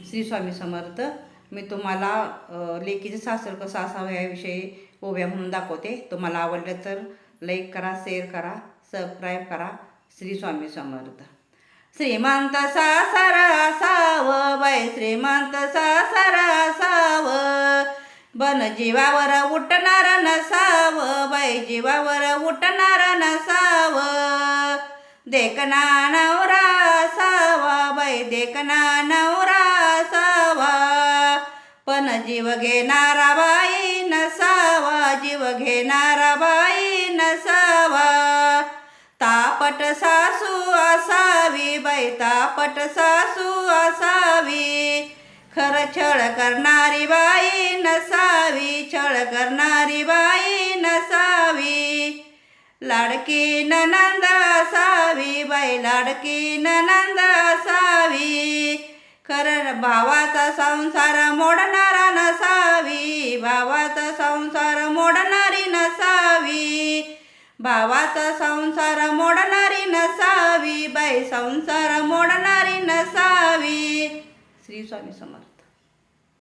श्री स्वामी समर्थ. मी तुम्हाला लेकीचे सासर कसं असावं याविषयी ओव्या म्हणून दाखवते. तुम्हाला आवडलं तर लाईक करा, शेअर करा, सबस्क्राईब करा. श्री स्वामी समर्थ. श्रीमंत सासर असावं बाई, श्रीमंत सासर असावं, बन जीवावर उठणार नसावं बाई, जीवावर उठणार नसावं. देखना नवरा असावा बाई, देखना नवरा असावा, पण जीव घेणारा बाई नसावा, जीव घेणारा बाई नसावा. तापट सासू असावी बाई, तापट सासू असावी, खरं छळ करणारी बाई नसावी, छळ करणारी बाई नसावी. लाडकी ननंद असावी बाई, लाडकी ननंद असावी, खरं भावाचा संसार मोडणारा नसावी, भावाचा संसार मोडणारी नसावी, भावाचा संसार मोडणारी नसावी बाई, संसार मोडणारी नसावी. श्री स्वामी समर्थ.